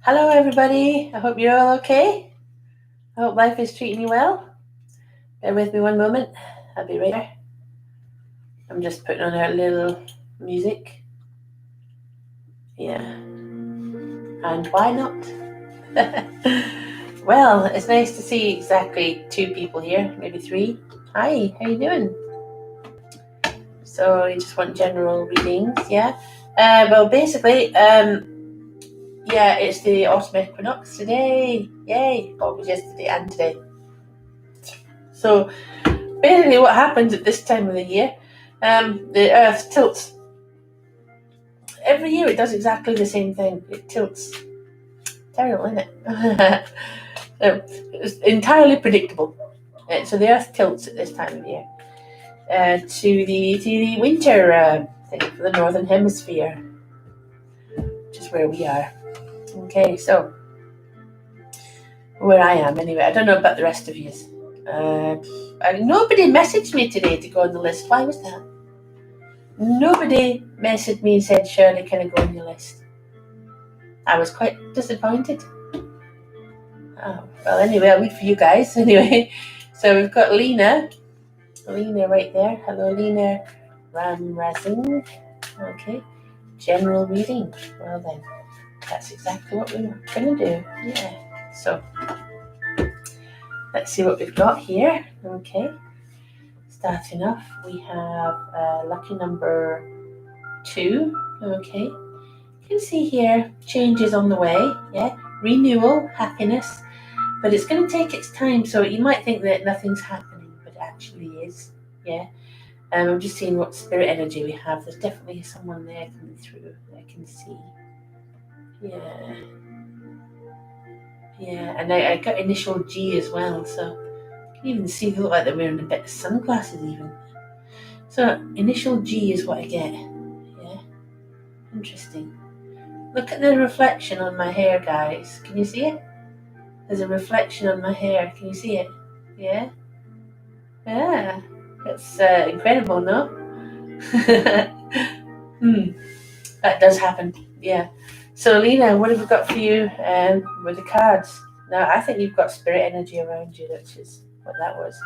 Hello everybody, I hope you're all okay. I hope life is treating you well. Bear with me one moment, I'll be right there. I'm just putting on our little music. Yeah, and why not? Well, it's nice to see exactly 2 people here, maybe 3. Hi, how you doing? So you just want general readings, yeah? Well, basically, yeah, it's the Autumn Equinox today. Yay! Well, it was yesterday and today. So basically what happens at this time of the year, the Earth tilts. Every year it does exactly the same thing. It tilts. Terrible, isn't it? It's entirely predictable. So the Earth tilts at this time of year to the winter thing for the Northern Hemisphere, which is where we are. Okay, so where I am anyway. I don't know about the rest of you. Nobody messaged me today to go on the list. Why was that? Nobody messaged me and said, Shirley, can I go on your list? I was quite disappointed. Oh, well, anyway, I'll read for you guys. Anyway, so we've got Lena right there. Hello, Lena Ramrazing. Okay, general reading. Well then, that's exactly what we're going to do. Yeah, so let's see what we've got here. Okay, starting off, we have lucky number 2. Okay. You can see here changes on the way, yeah, renewal, happiness, but it's going to take its time. So you might think that nothing's happening, but it actually is, yeah. I'm just seeing what spirit energy we have. There's definitely someone there coming through that I can see. Yeah, and I got initial G as well, so you can even see they look like they're wearing a bit of sunglasses even. So initial G is what I get, yeah. Interesting. Look at the reflection on my hair, guys. Can you see it? There's a reflection on my hair. Can you see it? Yeah? Yeah. That's incredible, no? That does happen. Yeah. So, Lena, what have we got for you with the cards? Now, I think you've got spirit energy around you, which is what that was.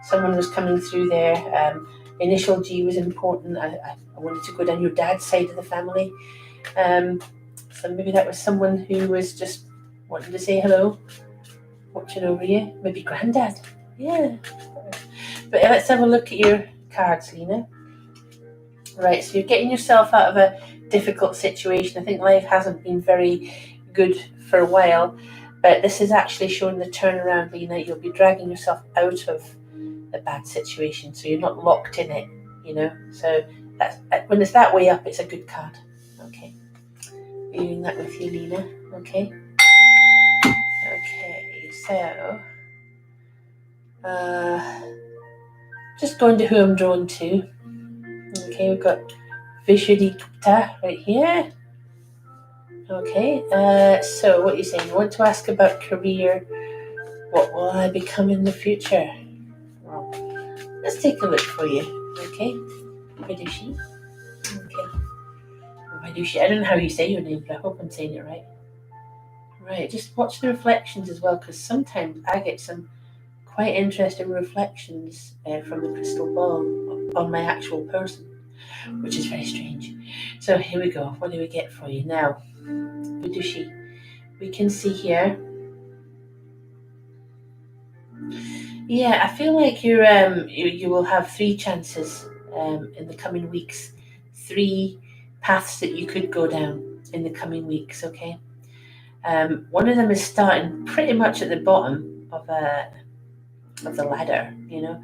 Someone was coming through there. Initial G was important. I wanted to go down your dad's side of the family. So maybe that was someone who was just wanting to say hello, watching over you. Maybe granddad. Yeah. But let's have a look at your cards, Lena. Right, so you're getting yourself out of a difficult situation. I think life hasn't been very good for a while, but this is actually showing the turnaround, Lena. You'll be dragging yourself out of a bad situation, so you're not locked in it, you know. So that's, when it's that way up, it's a good card. Okay. Viewing that with you, Lena. Okay. Okay, so just going to who I'm drawn to. Okay, we've got Vishudikta right here. Okay, so what are you saying? You want to ask about career. What will I become in the future? Well, let's take a look for you. Okay, Vidushi. Okay, Vidushi. I don't know how you say your name, but I hope I'm saying it right. Right, just watch the reflections as well, because sometimes I get some quite interesting reflections from the crystal ball on my actual person, which is very strange. So here we go. What do we get for you now? Vidushi. We can see here. Yeah, I feel like you will have 3 chances in the coming weeks. 3 paths that you could go down in the coming weeks. Okay. One of them is starting pretty much at the bottom of the ladder, you know,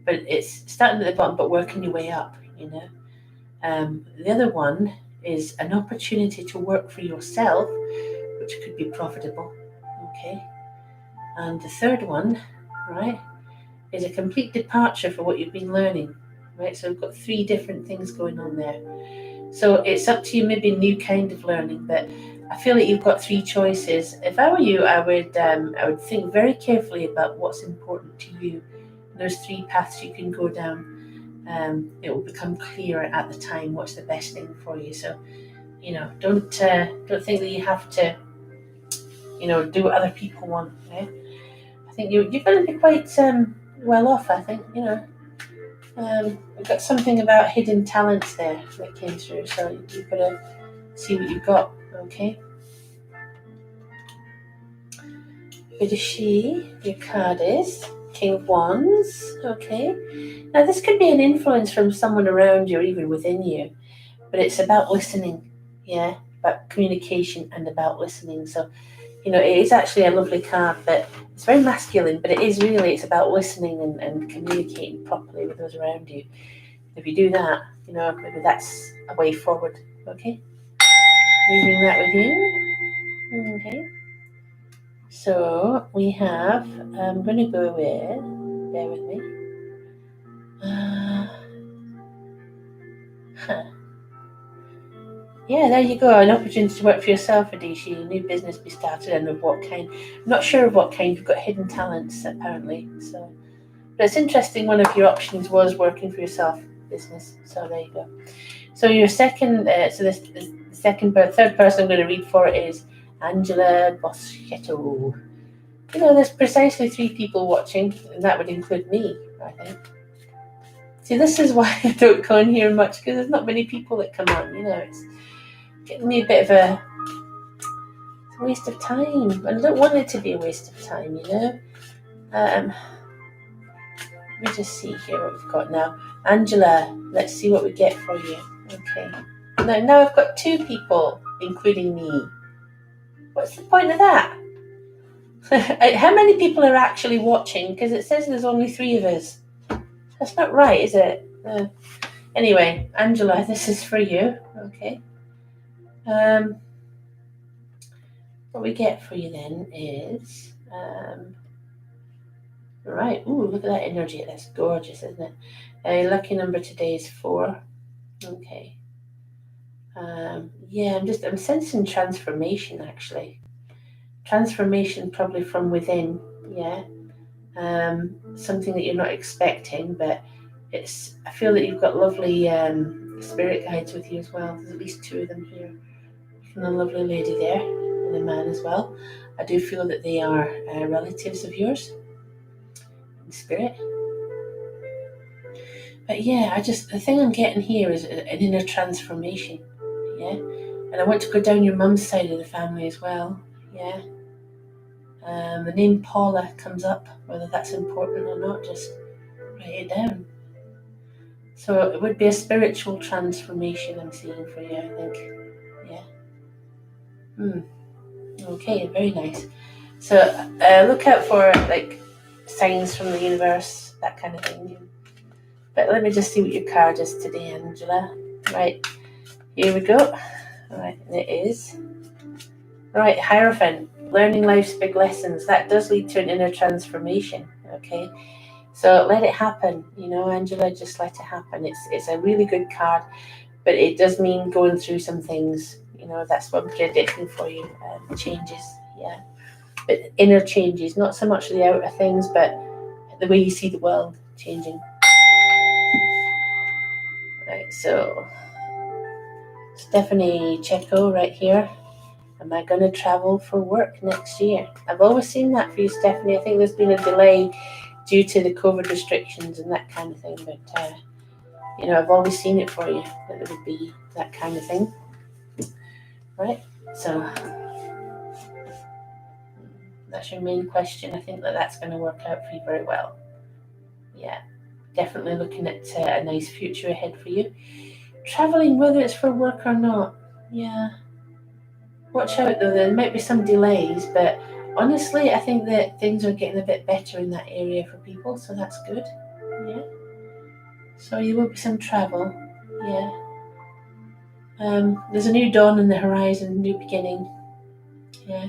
but it's starting at the bottom but working your way up, you know. The other one is an opportunity to work for yourself, which could be profitable, okay. And the third one, right, is a complete departure for what you've been learning, right. So we've got 3 different things going on there. So it's up to you, maybe a new kind of learning, but I feel like you've got 3 choices. If I were you, I would think very carefully about what's important to you. There's 3 paths you can go down. It will become clearer at the time what's the best thing for you. So, you know, don't think that you have to do what other people want. I think you're going to be quite well off. I think we've got something about hidden talents there that came through, so you've got to see what you've got. Okay. Bit of she, your card is King of Wands. Okay. Now this could be an influence from someone around you or even within you, but it's about listening. Yeah, about communication and about listening. So, it is actually a lovely card, but it's very masculine, but it's about listening and communicating properly with those around you. If you do that, maybe that's a way forward. Okay. Leaving that with you. Okay. So we have, I'm going to go with, bear with me. Yeah, there you go. An opportunity to work for yourself, Adishi. A new business be started, and of what kind. I'm not sure of what kind. You've got hidden talents, apparently. So, but it's interesting. One of your options was working for yourself business. So there you go. So your second, third person I'm going to read for is Angela Boschetto. There's precisely 3 people watching, and that would include me, I think. See, this is why I don't go in here much, because there's not many people that come on. It's getting me a bit of a waste of time, and I don't want it to be a waste of time. Let me just see here what we've got now. Angela, let's see what we get for you. Okay. Now I've got 2 people, including me. What's the point of that? How many people are actually watching? Because it says there's only 3 of us. That's not right, is it? Anyway, Angela, this is for you. Okay. What we get for you then is right. Ooh, look at that energy. That's gorgeous, isn't it? Lucky number today is 4. Okay. Yeah, I'm sensing transformation, actually. Transformation probably from within. Yeah. Something that you're not expecting, but I feel that you've got lovely spirit guides with you as well. There's at least 2 of them here. And a lovely lady there, and a man as well. I do feel that they are relatives of yours in spirit. But yeah, the thing I'm getting here is an inner transformation. Yeah. And I want to go down your mum's side of the family as well. Yeah. The name Paula comes up, whether that's important or not, just write it down. So it would be a spiritual transformation I'm seeing for you, I think. Yeah. Okay, very nice. So look out for signs from the universe, that kind of thing. But let me just see what your card is today, Angela. Right, here we go. Right, and it is. Right, Hierophant, learning life's big lessons. That does lead to an inner transformation, okay? So let it happen, Angela, just let it happen. It's a really good card, but it does mean going through some things. That's what I'm predicting for you. Changes, yeah. But inner changes, not so much the outer things, but the way you see the world changing. Right, so Stephanie Checo right here. Am I going to travel for work next year? I've always seen that for you, Stephanie. I think there's been a delay due to the COVID restrictions and that kind of thing, but I've always seen it for you, that there would be that kind of thing. Right, so that's your main question. I think that's going to work out for you very well. Yeah, definitely looking at a nice future ahead for you. Traveling, whether it's for work or not, yeah. Watch out though, there might be some delays, but honestly, I think that things are getting a bit better in that area for people, so that's good. Yeah. So there will be some travel. Yeah. There's a new dawn in the horizon, new beginning. Yeah.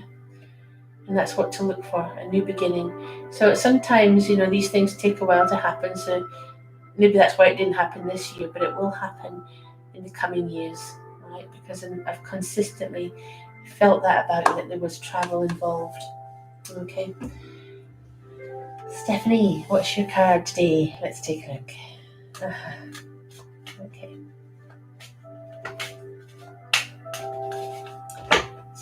And that's what to look for, a new beginning. So sometimes, these things take a while to happen, so maybe that's why it didn't happen this year, but it will happen in the coming years, right? Because I've consistently felt that about you, that there was travel involved. Okay. Stephanie, what's your card today? Let's take a look. Okay.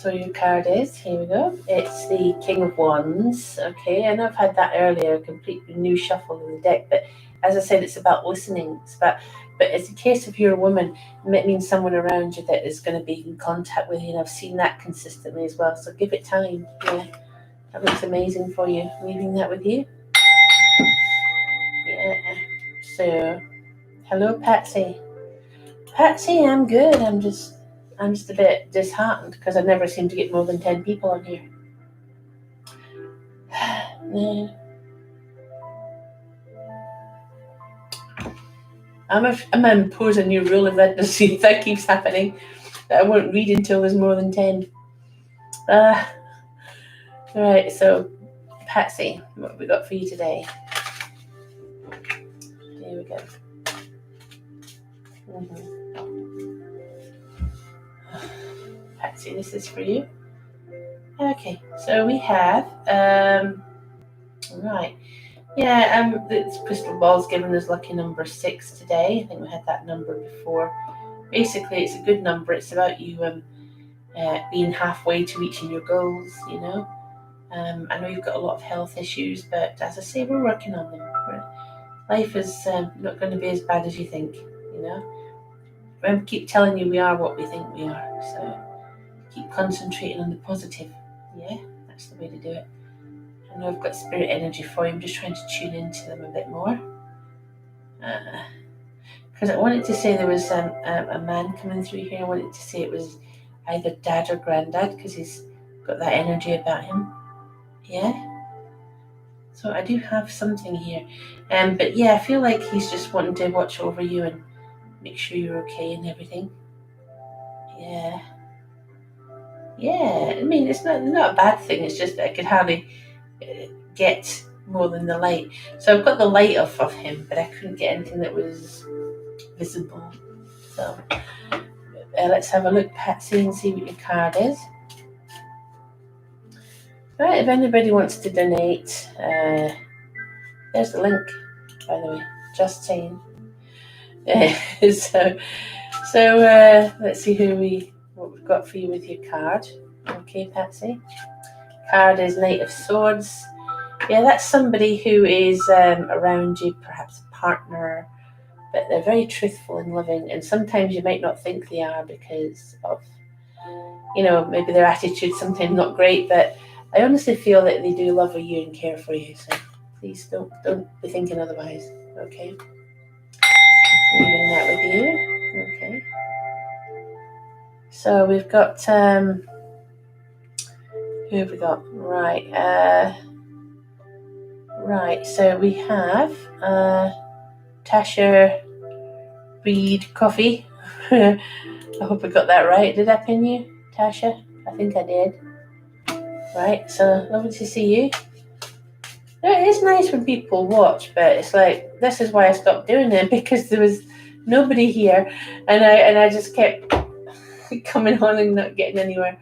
So your card is, here we go. It's the King of Wands. Okay, I know I've had that earlier, a completely new shuffle in the deck, but as I said, it's about listening. But it's a case of you're a woman, it means someone around you that is going to be in contact with you, and I've seen that consistently as well. So give it time. Yeah, that looks amazing for you. Leaving that with you. Yeah. So, hello, Patsy. Patsy, I'm good. I'm just a bit disheartened because I never seem to get more than 10 people on here. Yeah. I'm gonna impose a new rule if that keeps happening, that I won't read until there's more than 10. Right, so Patsy, what have we got for you today? Here we go. Patsy, this is for you. Okay, so we have right. Yeah, this crystal ball's given us lucky number 6 today. I think we had that number before. Basically, it's a good number. It's about you being halfway to reaching your goals, you know. I know you've got a lot of health issues, but as I say, we're working on them. Life is not going to be as bad as you think, you know. I keep telling you we are what we think we are, so keep concentrating on the positive. Yeah, that's the way to do it. I know I've got spirit energy for you. I'm just trying to tune into them a bit more. Because I wanted to say there was a man coming through here. I wanted to say it was either dad or granddad because he's got that energy about him. Yeah. So I do have something here. But yeah, I feel like he's just wanting to watch over you and make sure you're okay and everything. Yeah. Yeah. I mean, it's not a bad thing. It's just that I could hardly get more than the light. So I've got the light off of him, but I couldn't get anything that was visible. So let's have a look, Patsy, and see what your card is. Right, if anybody wants to donate, there's the link, by the way, just saying. So let's see what we've got for you with your card. Okay, Patsy. Card is Knight of Swords. Yeah, that's somebody who is around you, perhaps a partner, but they're very truthful and loving, and sometimes you might not think they are because of, you know, maybe their attitude's sometimes not great, but I honestly feel that they do love you and care for you, so please don't be thinking otherwise, okay? Leaving that with you, okay? So we've got, who have we got? Right, so we have Tasha Reed Coffee. I hope I got that right. Did I pin you, Tasha? I think I did. Right, so lovely to see you. It is nice when people watch, but it's like, this is why I stopped doing it, because there was nobody here, and I just kept coming on and not getting anywhere.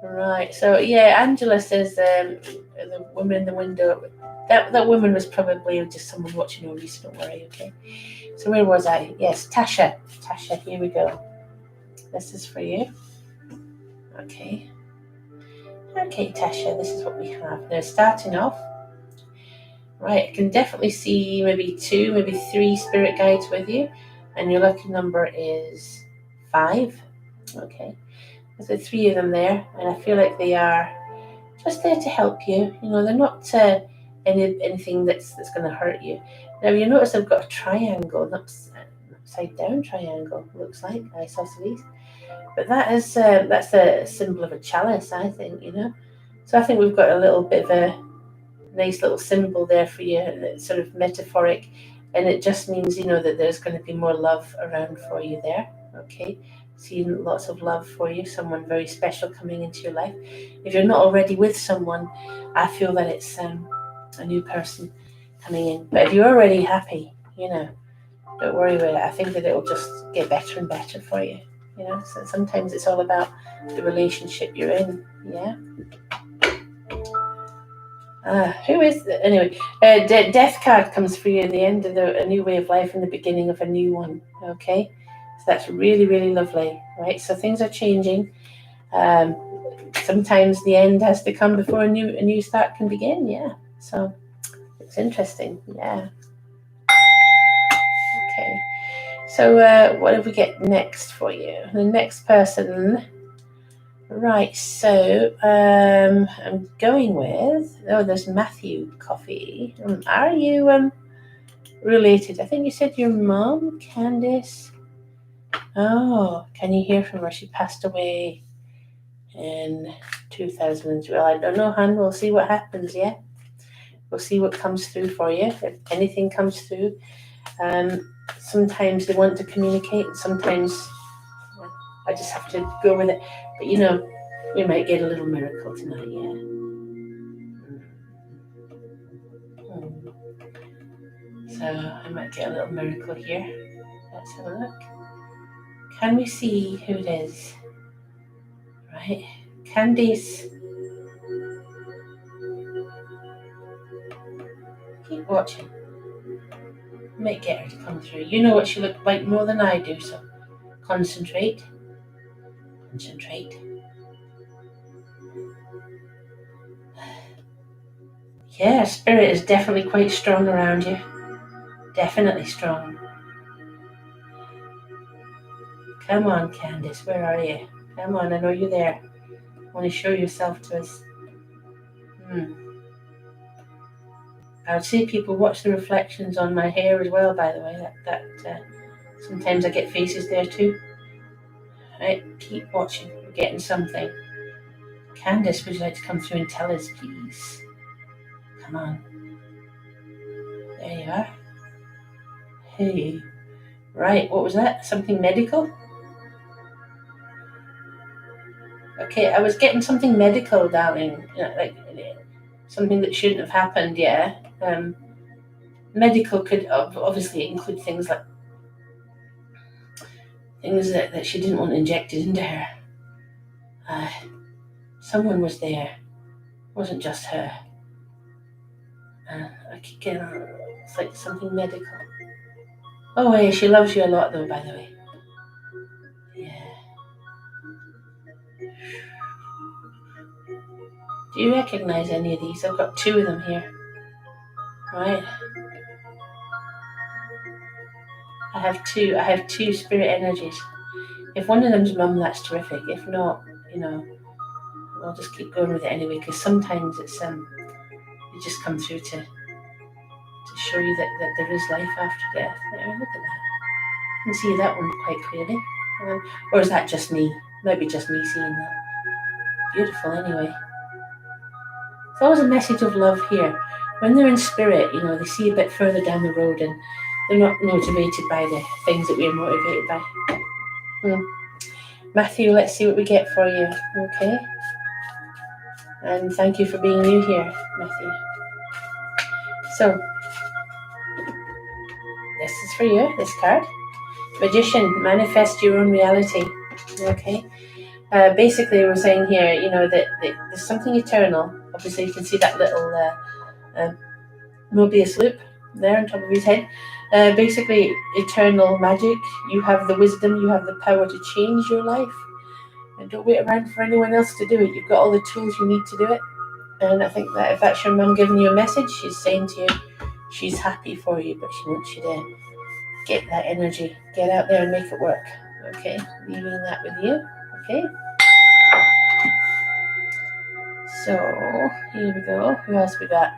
Right, so yeah, Angela says the woman in the window, that woman was probably just someone watching over you, so don't worry, okay? So where was I? Yes, Tasha, here we go. This is for you. Okay, Tasha, this is what we have. Now, starting off, right, I can definitely see maybe 2, maybe 3 spirit guides with you, and your lucky number is 5. Okay, there's 3 of them there, and I feel like they are just there to help you. You know, they're not anything that's going to hurt you. Now, you notice I've got a triangle, an upside down triangle, looks like, isosceles. But that's a symbol of a chalice, I think, you know. So I think we've got a little bit of a nice little symbol there for you, that's sort of metaphoric, and it just means, you know, that there's going to be more love around for you there. Okay, seeing lots of love for you, someone very special coming into your life. If you're not already with someone, I feel that it's a new person coming in. But if you're already happy, you know, don't worry about it. I think that it'll just get better and better for you. You know, so sometimes it's all about the relationship you're in. Yeah. Who is it? Anyway, death card comes for you at the end of a new way of life and the beginning of a new one. Okay, So that's really, really lovely, right? So things are changing. Sometimes the end has to come before a new start can begin. Yeah. So it's interesting. Yeah. Okay. So what do we get next for you? The next person. Right. So I'm going with. Oh, there's Matthew Coffee. Are you related? I think you said your mom, Candice. Oh, can you hear from her? She passed away in 2012. I don't know, hon. We'll see what happens, yeah? We'll see what comes through for you, if anything comes through. Sometimes they want to communicate, and sometimes I just have to go with it. But we might get a little miracle tonight, yeah? So I might get a little miracle here. Let's have a look. Can we see who it is? Right. Candice. Keep watching. Might get her to come through. You know what she looked like more than I do, so concentrate. Concentrate. Yeah, spirit is definitely quite strong around you. Definitely strong. Come on, Candice, where are you? Come on, I know you're there. Want to show yourself to us. I would say people watch the reflections on my hair as well, by the way. That sometimes I get faces there too. Right, keep watching. We're getting something. Candice, would you like to come through and tell us, please? Come on. There you are. Hey. Right, what was that? Something medical? Okay, I was getting something medical, darling. Like something that shouldn't have happened, yeah. Medical could obviously include things like things that she didn't want injected into her. Someone was there. It wasn't just her. I keep getting it's like something medical. Oh, yeah, she loves you a lot, though, by the way. Yeah. Do you recognize any of these? I've got two of them here. Right. I have two spirit energies. If one of them's mum, that's terrific. If not, I'll just keep going with it anyway, because sometimes it's you just come through to show you that there is life after death. There, look at that. I can see that one quite clearly. Or is that just me? Might be just me seeing that. Beautiful anyway. It's always a message of love here. When they're in spirit, they see a bit further down the road and they're not motivated by the things that we're motivated by. Matthew, let's see what we get for you, okay? And thank you for being new here, Matthew. So, this is for you, this card. Magician, manifest your own reality, okay? Basically, we're saying here, that there's something eternal. Obviously, you can see that little Mobius loop there on top of his head. Basically, eternal magic. You have the wisdom, you have the power to change your life. And don't wait around for anyone else to do it. You've got all the tools you need to do it. And I think that if that's your mum giving you a message, she's saying to you, she's happy for you, but she wants you to get that energy, get out there and make it work. Okay, leaving that with you. Okay. So here we go. Who else we got?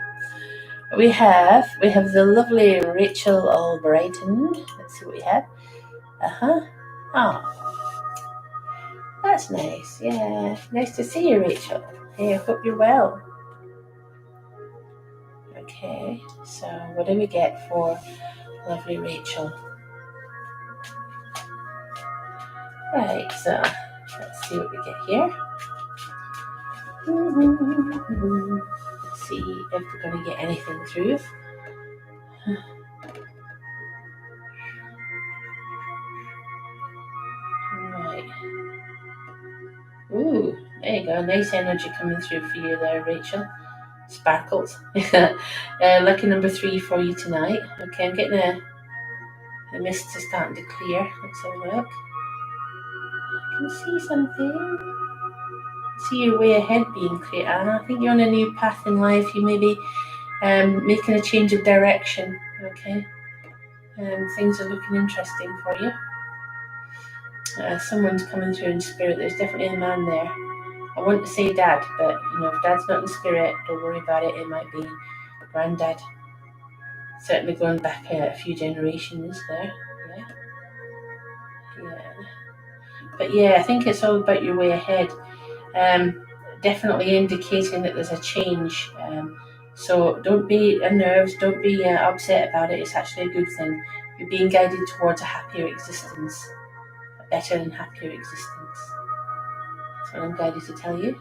We have the lovely Rachel Albrighton. Let's see what we have. Oh, that's nice. Yeah, nice to see you, Rachel. Hey, I hope you're well. Okay, so what do we get for lovely Rachel? Right, so let's see what we get here. Let's see if we're going to get anything through. Right. Ooh, there you go. Nice energy coming through for you there, Rachel. Sparkles. Lucky number 3 for you tonight. Okay, I'm getting The mists are starting to clear. Let's have a look. I can see something. See your way ahead being clear. I think you're on a new path in life. You may be making a change of direction. Okay. Things are looking interesting for you. Someone's coming through in spirit. There's definitely a man there. I want to say dad, but if dad's not in spirit, don't worry about it. It might be granddad. Certainly going back a few generations there. Yeah. But yeah, I think it's all about your way ahead. Definitely indicating that there's a change. So don't be unnerved, don't be upset about it. It's actually a good thing. You're being guided towards a happier existence, a better and happier existence. That's what I'm guided to tell you.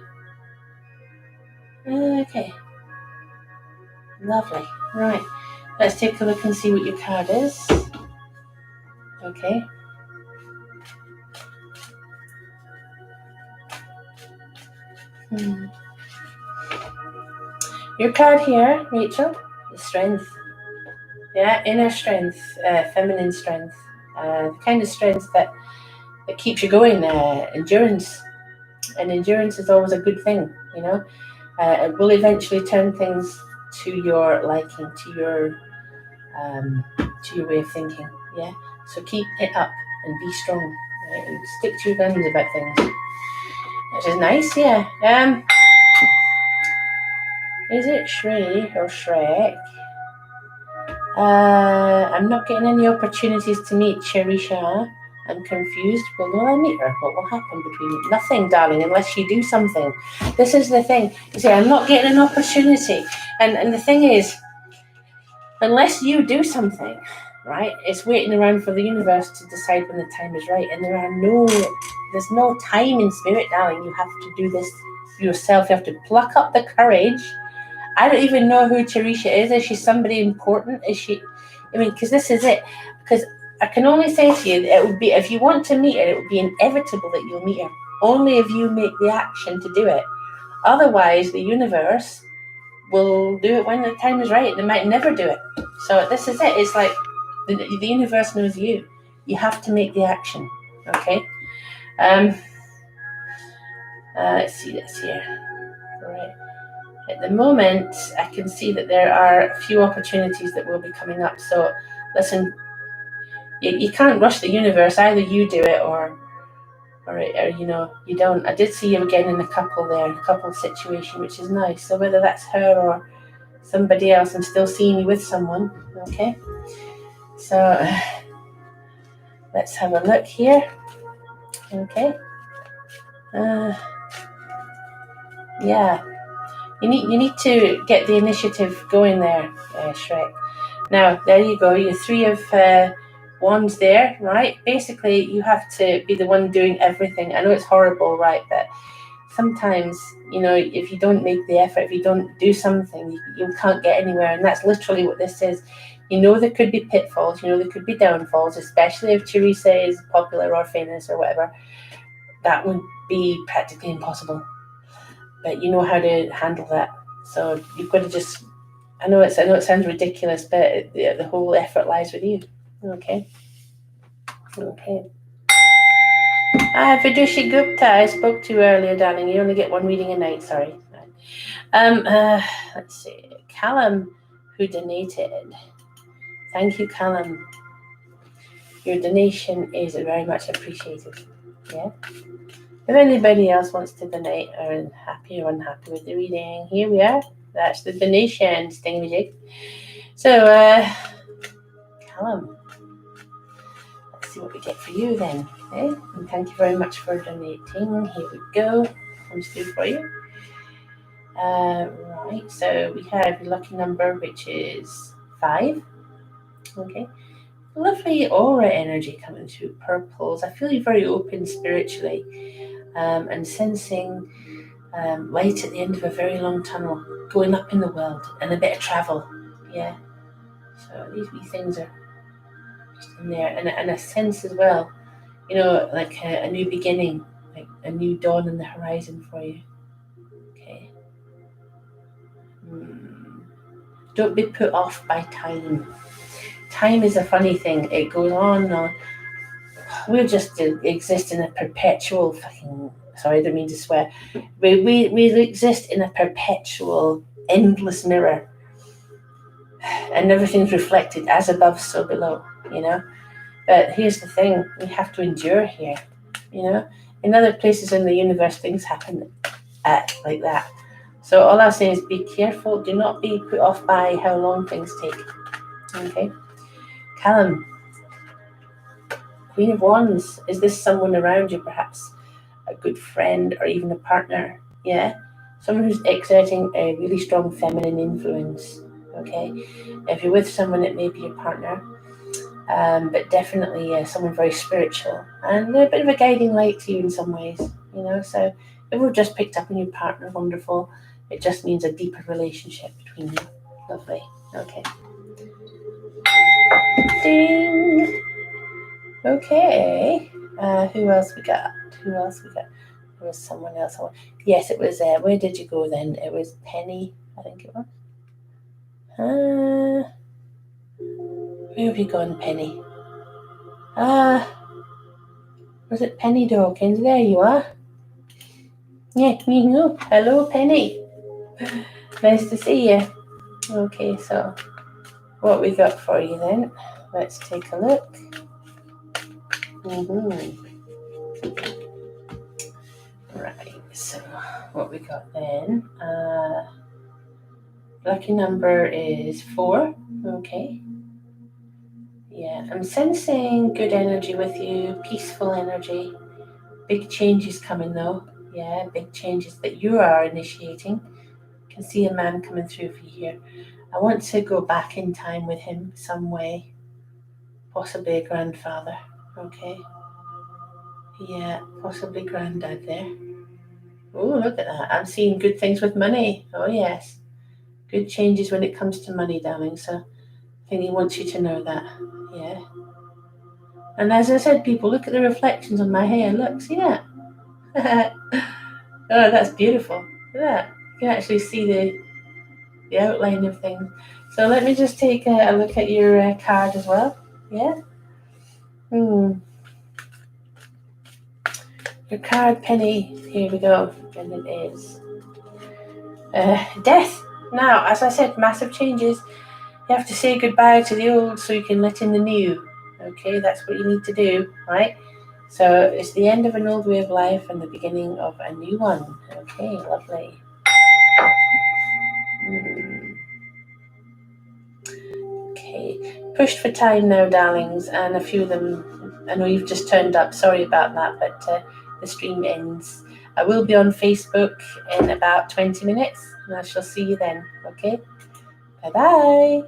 Okay. Lovely. Right. Let's take a look and see what your card is. Okay. Your card here, Rachel, is strength. Yeah, inner strength, feminine strength, the kind of strength that keeps you going. Endurance, and endurance is always a good thing. It will eventually turn things to your liking, to your way of thinking. Yeah, so keep it up and be strong, right? And stick to your guns about things. Which is nice, yeah. Is it Shrey or Shrek? I'm not getting any opportunities to meet Cherisha. I'm confused. Well, will I meet her? What will happen between you? Nothing, darling, unless you do something. This is the thing. You see, I'm not getting an opportunity. And the thing is, unless you do something, right, it's waiting around for the universe to decide when the time is right. And there's no time in spirit, darling. You have to do this yourself. You have to pluck up the courage. I don't even know who Cherisha is. Is she somebody important? Is she? Because this is it. Because I can only say to you, it would be, if you want to meet her, it would be inevitable that you'll meet her. Only if you make the action to do it. Otherwise, the universe will do it when the time is right. They might never do it. So this is it. It's like the universe knows you. You have to make the action. Okay. Let's see this here. Right. At the moment, I can see that there are a few opportunities that will be coming up. So, listen, you can't rush the universe. Either you do it or you don't. I did see you again in a couple situation, which is nice. So whether that's her or somebody else, I'm still seeing you with someone. Okay. So let's have a look here. Okay. Yeah. You need to get the initiative going there, Shrek. Now, there you go. You're 3 of wands there, right? Basically, you have to be the one doing everything. I know it's horrible, right? But sometimes, if you don't make the effort, if you don't do something, you can't get anywhere. And that's literally what this is. There could be pitfalls. There could be downfalls, especially if Teresa is popular or famous or whatever. That would be practically impossible. But you know how to handle that. So you've got to just, I know it sounds ridiculous, but the whole effort lies with you. Okay. Vidushi Gupta, I spoke to you earlier, darling. You only get one reading a night, sorry. Let's see. Calum, who donated. Thank you, Calum. Your donation is very much appreciated. Yeah. If anybody else wants to donate or is happy or unhappy with the reading, here we are. That's the donation, Stingy. So, Calum, let's see what we get for you then. Okay? And thank you very much for donating. Here we go. Comes through for you. Right, so we have your lucky number, which is 5. Okay. Lovely aura energy coming through, purples. I feel you're very open spiritually, and sensing light at the end of a very long tunnel, going up in the world, and a bit of travel. Yeah. So these wee things are just in there, and a sense as well, like a new beginning, like a new dawn on the horizon for you. Okay. Don't be put off by time. time is a funny thing. It goes on and on. We just exist in a perpetual fucking. Sorry, I don't mean to swear. We exist in a perpetual, endless mirror, and everything's reflected as above, so below. But here's the thing: we have to endure here. In other places in the universe, things happen like that. So all I'll say is be careful. Do not be put off by how long things take. Okay, Calum, Queen of Wands. Is this someone around you, perhaps a good friend or even a partner? Yeah, someone who's exerting a really strong feminine influence. Okay, if you're with someone, it may be your partner, but definitely someone very spiritual and a bit of a guiding light to you in some ways. So if we've just picked up on your partner, wonderful. It just means a deeper relationship between you. Lovely. Okay. Ding. Okay. Who else we got? There was someone else. Yes, it was. Where did you go then? It was Penny, I think it was. Where have you gone, Penny? Was it Penny Dawkins? There you are. Yeah, hello, Penny. Nice to see you. Okay, so what we got for you then? Let's take a look. Right, so what we got then? Lucky number is 4. Okay. Yeah, I'm sensing good energy with you, peaceful energy. Big changes coming though. Yeah, big changes that you are initiating. Can see a man coming through for you here. I want to go back in time with him some way. Possibly a grandfather. Okay. Yeah, possibly granddad there. Oh, look at that. I'm seeing good things with money. Oh, yes. Good changes when it comes to money, darling. So I think he wants you to know that. Yeah. And as I said, people, look at the reflections on my hair. Look, see that? Oh, that's beautiful. Look at that. You can actually see the outline of things. So let me just take a look at your card as well. Yeah? Your card, Penny. Here we go. And it is death. Now, as I said, massive changes. You have to say goodbye to the old so you can let in the new. Okay, that's what you need to do, right? So it's the end of an old way of life and the beginning of a new one. Okay, lovely. Okay, pushed for time now, darlings, and a few of them, I know you've just turned up, sorry about that, but the stream ends. I will be on Facebook in about 20 minutes, and I shall see you then, okay? Bye-bye.